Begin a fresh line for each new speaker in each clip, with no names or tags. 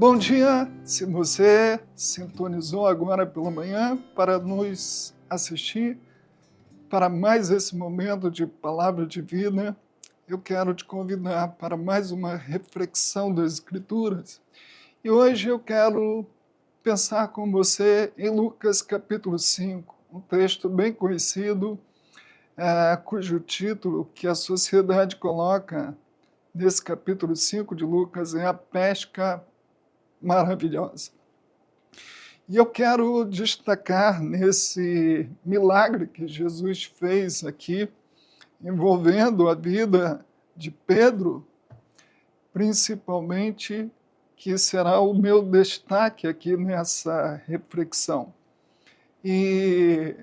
Bom dia, se você sintonizou agora pela manhã para nos assistir para mais esse momento de palavra de vida, eu quero te convidar para mais uma reflexão das Escrituras. E hoje eu quero pensar com você em Lucas capítulo 5, um texto bem conhecido, cujo título que a sociedade coloca nesse capítulo 5 de Lucas é a pesca maravilhosa. E eu quero destacar nesse milagre que Jesus fez aqui, envolvendo a vida de Pedro, principalmente, que será o meu destaque aqui nessa reflexão. E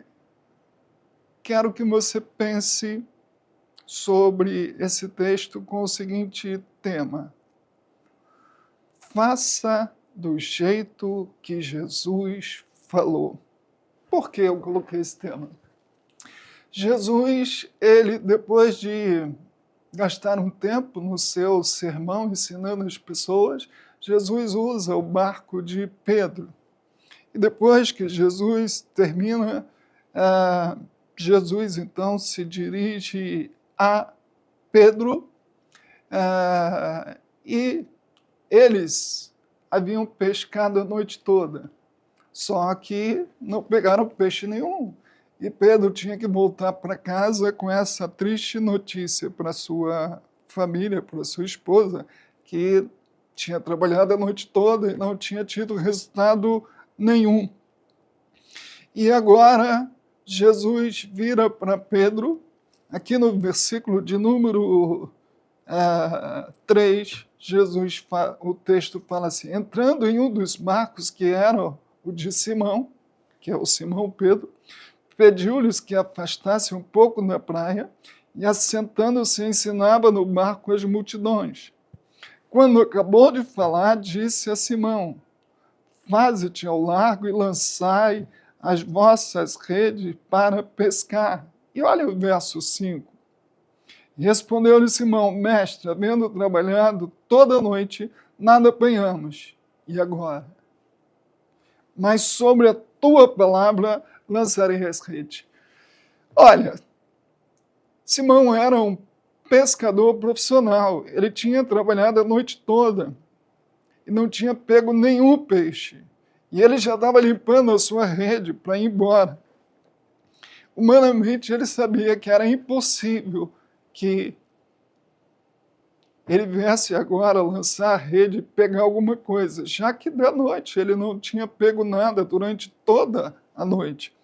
quero que você pense sobre esse texto com o seguinte tema: faça do jeito que Jesus falou. Por que eu coloquei esse tema? Jesus, ele, depois de gastar um tempo no seu sermão ensinando as pessoas, Jesus usa o barco de Pedro. E depois que Jesus termina, Jesus então se dirige a Pedro e eles haviam pescado a noite toda, só que não pegaram peixe nenhum. E Pedro tinha que voltar para casa com essa triste notícia para sua família, para sua esposa, que tinha trabalhado a noite toda e não tinha tido resultado nenhum. E agora Jesus vira para Pedro, aqui no versículo de número 3, o texto fala assim: entrando em um dos barcos, que era o de Simão, que é o Simão Pedro, pediu-lhes que afastassem um pouco da praia e, assentando-se, ensinava no barco as multidões. Quando acabou de falar, disse a Simão: faze-te ao largo e lançai as vossas redes para pescar. E olha o verso 5. Respondeu-lhe Simão: mestre, havendo trabalhado toda a noite, nada apanhamos. E agora? Mas sobre a tua palavra lançarei as redes. Olha, Simão era um pescador profissional. Ele tinha trabalhado a noite toda e não tinha pego nenhum peixe. E ele já estava limpando a sua rede para ir embora. Humanamente, ele sabia que era impossível que ele viesse agora lançar a rede e pegar alguma coisa, já que da noite ele não tinha pego nada durante toda a noite.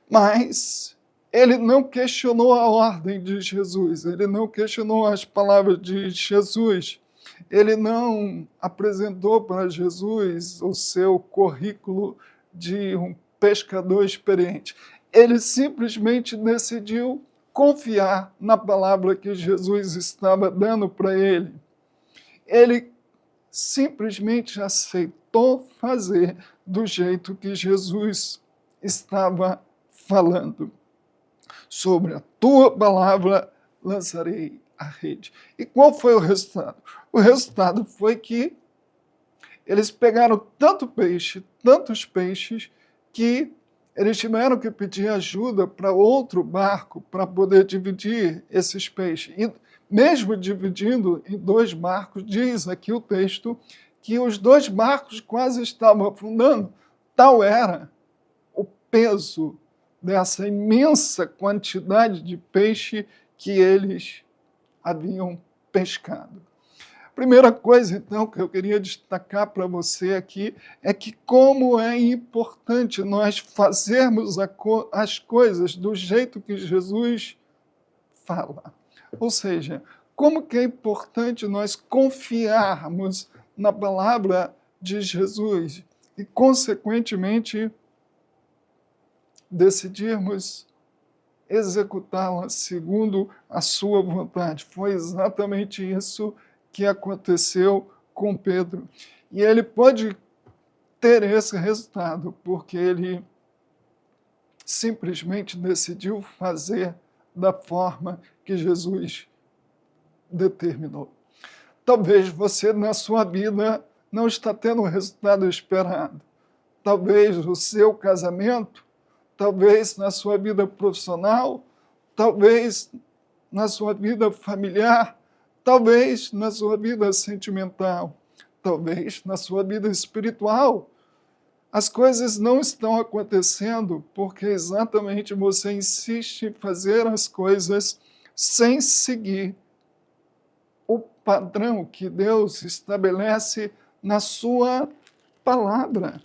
Mas ele não questionou a ordem de Jesus, ele não questionou as palavras de Jesus, ele não apresentou para Jesus o seu currículo de um pescador experiente. Ele simplesmente decidiu confiar na palavra que Jesus estava dando para ele. Ele simplesmente aceitou fazer do jeito que Jesus estava falando. Sobre a tua palavra lançarei a rede. E qual foi o resultado? O resultado foi que eles pegaram tantos peixes, que eles tiveram que pedir ajuda para outro barco para poder dividir esses peixes. E mesmo dividindo em 2 barcos, diz aqui o texto que os 2 barcos quase estavam afundando. Tal era o peso dessa imensa quantidade de peixe que eles haviam pescado. Primeira coisa, então, que eu queria destacar para você aqui é que como é importante nós fazermos as coisas do jeito que Jesus fala. Ou seja, como que é importante nós confiarmos na palavra de Jesus e, consequentemente, decidirmos executá-la segundo a sua vontade. Foi exatamente isso que aconteceu com Pedro. E ele pode ter esse resultado, porque ele simplesmente decidiu fazer da forma que Jesus determinou. Talvez você, na sua vida, não está tendo o resultado esperado. Talvez no seu casamento, talvez na sua vida profissional, talvez na sua vida familiar, talvez na sua vida sentimental, talvez na sua vida espiritual. As coisas não estão acontecendo porque exatamente você insiste em fazer as coisas sem seguir o padrão que Deus estabelece na sua palavra.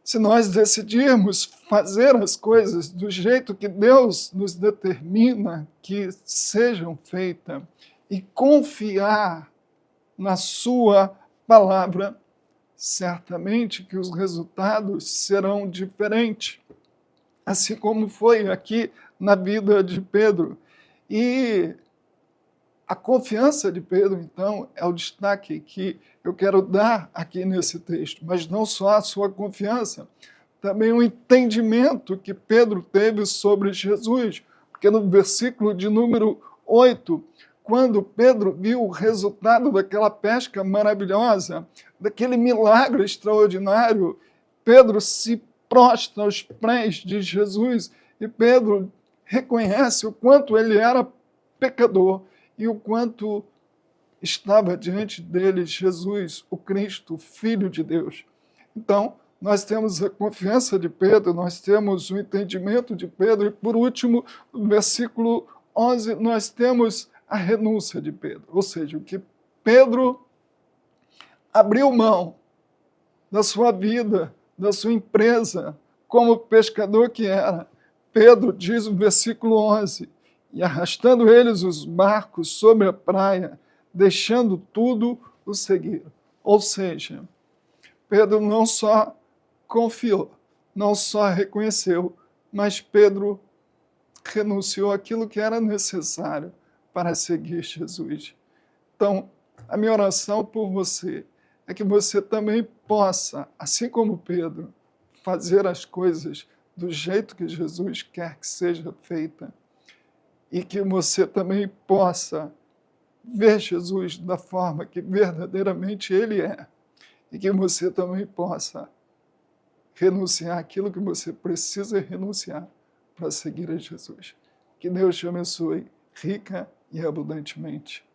Se nós decidirmos fazer as coisas do jeito que Deus nos determina que sejam feitas e confiar na sua palavra, certamente que os resultados serão diferentes, assim como foi aqui na vida de Pedro. E a confiança de Pedro, então, é o destaque que eu quero dar aqui nesse texto, mas não só a sua confiança, também o entendimento que Pedro teve sobre Jesus, porque no versículo de número 8, quando Pedro viu o resultado daquela pesca maravilhosa, daquele milagre extraordinário, Pedro se prostra aos pés de Jesus e Pedro reconhece o quanto ele era pecador e o quanto estava diante dele Jesus, o Cristo, o Filho de Deus. Então, nós temos a confiança de Pedro, nós temos o entendimento de Pedro, e por último, no versículo 11, nós temos a renúncia de Pedro, ou seja, o que Pedro abriu mão da sua vida, da sua empresa, como pescador que era. Pedro diz no versículo 11, e arrastando eles os barcos sobre a praia, deixando tudo, o seguiram. Ou seja, Pedro não só confiou, não só reconheceu, mas Pedro renunciou àquilo que era necessário para seguir Jesus. Então, a minha oração por você é que você também possa, assim como Pedro, fazer as coisas do jeito que Jesus quer que seja feita e que você também possa ver Jesus da forma que verdadeiramente Ele é e que você também possa renunciar àquilo que você precisa renunciar para seguir a Jesus. Que Deus te abençoe rica e abundantemente.